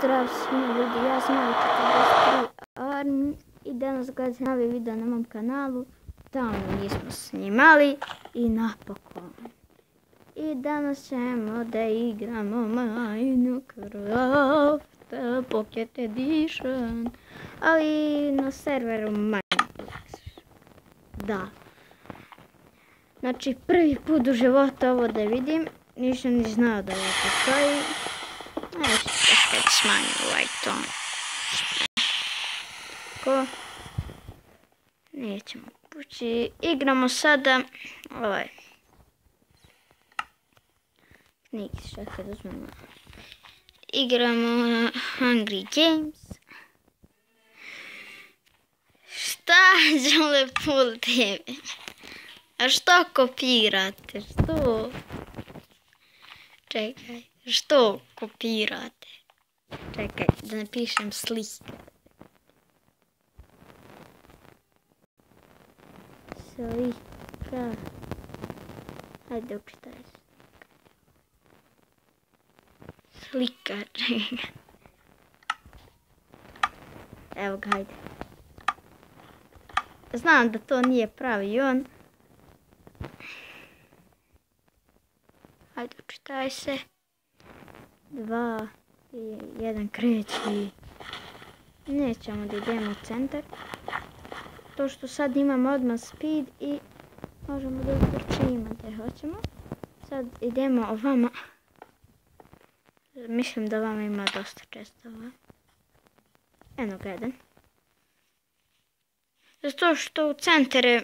Pozdrav svima ljudi, ja sam Marko Armin i danas gledate novi video na mom kanalu. Tamo nismo snimali i napokon. I danas ćemo da igramo Minecraft Pocket Edition, ali na serveru Minecraft. Da. Znači prvi put u životu ovo da vidim, nisam ni znao da ovo postoji. Nešto sad smanjim ovaj ton. Tako. Nećemo kući. Igramo sada ovaj. Knjigi, čekaj da uzmemo. Igramo Hungry Games. Šta žele pul tebe? A što kopirate? Što? Čekaj, što kopirate? Čekaj, da napišem slike. Slika. Hajde, učitaj se. Slika, čekaj. Evo ga, hajde. Znam da to nije pravi on. Hajde, učitaj se. 2 i 1 kreći. Nećemo da idemo u centar. To što sad imamo odmah speed i možemo da utrčimo gdje hoćemo. Sad idemo ovama. Mislim da vama ima dosta čestova. Eno ga jedan. Zato što u centre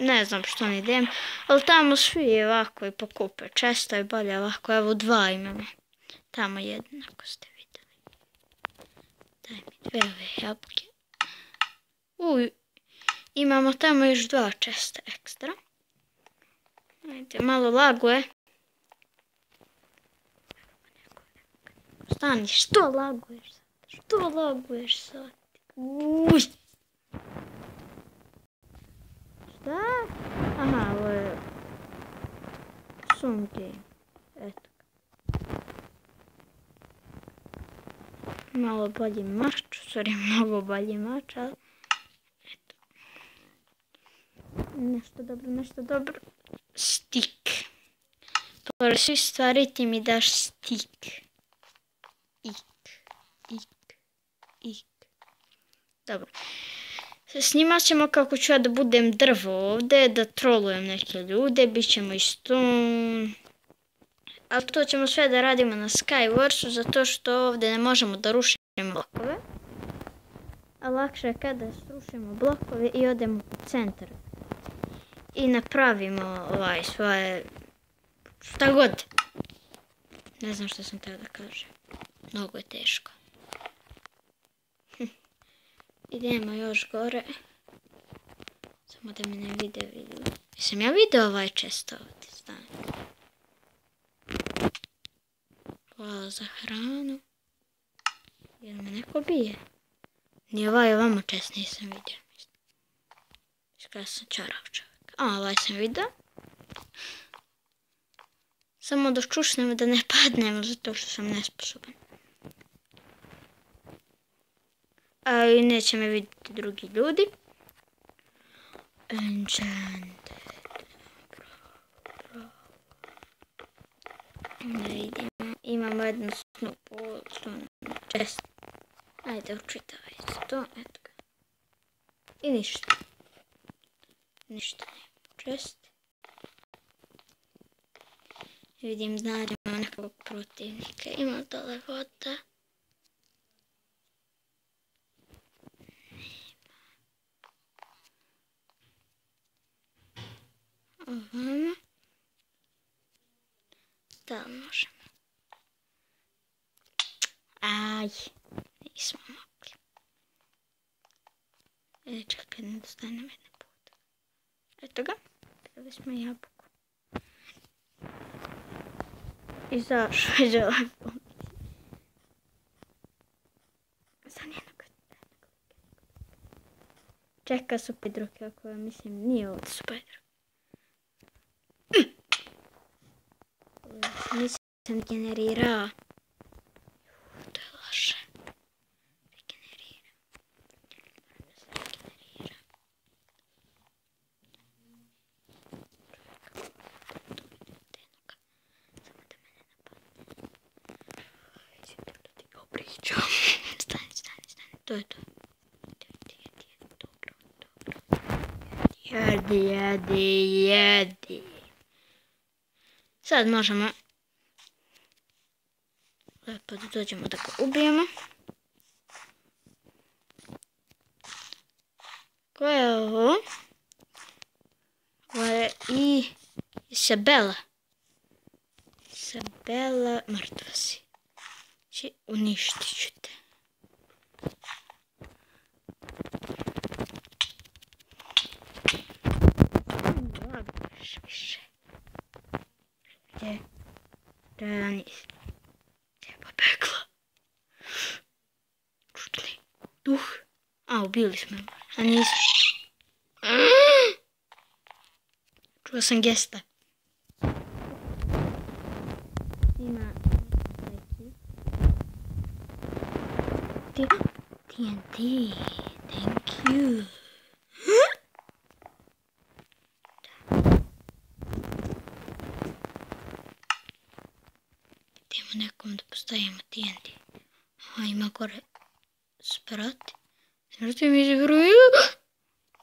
ne znam što ne idem, ali tamo svi ovako i pokupe često i bolje ovako. Evo 2 imamo. Tamo jedan ako ste vidjeli. Daj mi 2 ove jabuke. Imamo tamo još 2 česta ekstra. Ajde, malo laguje. Stani, što laguješ sad? Što laguješ sad? Uj! Šta? Aha, ovo je Sun Game. Eto. Malo bolji mač, mnogo bolji mač, ali eto. Nešto dobro. Stik. Pored svih stvari ti mi daš stik. Ik. Dobro. Snimat ćemo kako ću ja da budem drvo ovdje, da trolujem neke ljude, bit ćemo i stone. Ali to ćemo sve da radimo na Skywarsu, zato što ovdje ne možemo da rušimo blokove. A lakše je kada srušimo blokove i odemo u centar. I napravimo svoje, šta god. Ne znam što sam tada da kažem. Mnogo je teško. Idemo još gore. Samo da mi ne vide. Jesam ja vidio ovaj čest ovdje, stani. Hvala za hranu. Jel me neko bije? Ni ovaj ovamo čest nisam vidio. Kada sam čarav čovjek. A, ovaj sam vidio. Samo da čušnemo da ne padnemo zato što sam nesposoban. A i neće me vidjeti drugi ljudi. Enchanted. Imamo jednu snupu. Čest. Ajde, učitaj se to. Eto ga. I ništa. Ništa ne. Čest. Vidim da imamo nekog protivnika. Ima dole voda. Ovamo. Da li možemo? Aj, nismo mogli. Čekaj, ne dostanem jedne puta. Eto ga, vidjeli smo jabuku. Izašao je železom. Sad jednog. Čeka su pedruke, ako ja mislim nije ovdje su pedruke. Nisam generirao. To je to. Jedi. Sad možemo lepo da dođemo da ga ubijemo. Ko je ovo? Ovo je Isabela. Isabela, mrtva si. Uništit ću te. Više. Gdje je Anis? Gdje je pobegla? Čudni duh. Ubili smo. Anis. Čuo sam gesta. Ima TNT. Thank you. Idemo nekom da postavimo TNT. Ima gore sprat. Znate mi izvjeruju.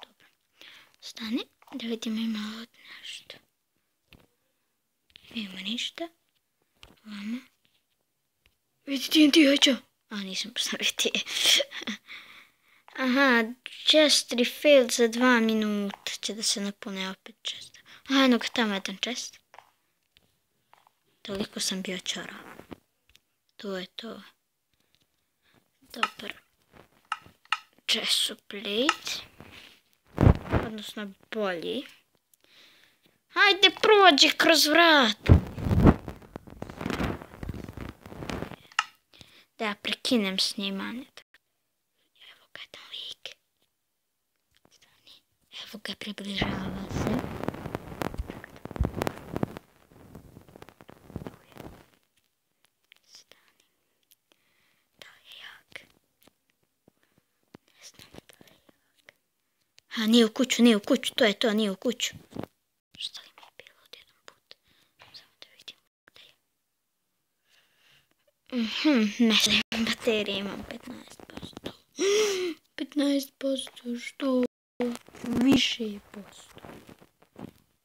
Dobro. Stani. Da vidimo ima ovdje nešto. Nema ništa. Vama. Vidi TNT, hoću. Nisam postaviti. Aha, chest refilled za 2 minuta. Će da se napune opet chest. Eno ga tamo jedan chest. Toliko sam bio čarao. To je to. Dobar. Chest plate. Odnosno bolji. Hajde prođi kroz vrat. Da ja prekinem snimanje. Evo ga jedan lik. Evo ga, približava se. Stani. Da li je jak? Ne znam da li je jak. Nije u kuću, to je to, nije u kuću. Šta li mi je bilo od jedan put? Samo da vidim gdje je. Ne znam, baterije imam 15%. 15%, što? Više posto.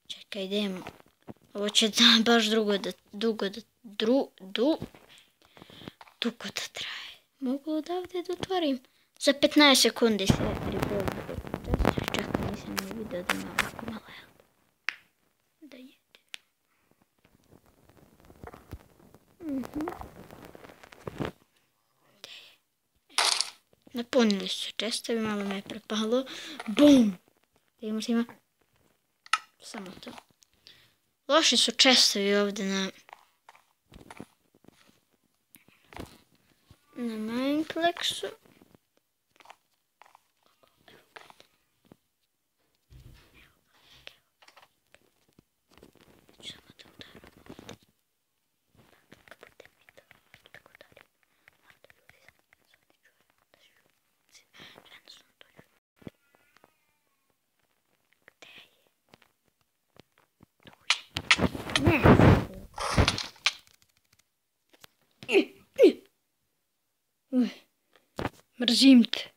Čekaj, idemo. Ovo će baš dugo da traje. Mogu odavde da otvorim? Za 15 sekundi se rebuild. Čekaj, nisam ni vidio da ima ovako malo help. Da jede. Napunili su čestovi, malo me je prepalo. Bum! Vidimo svima. Samo to. Loši su čestovi ovdje na Mineplexu. Mrzim te.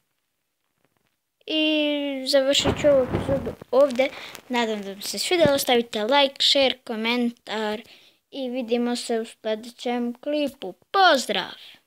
I završit ću ovu epizodu ovdje. Nadam da vam se svidjelo. Stavite like, share, komentar i vidimo se u sljedećem klipu. Pozdrav!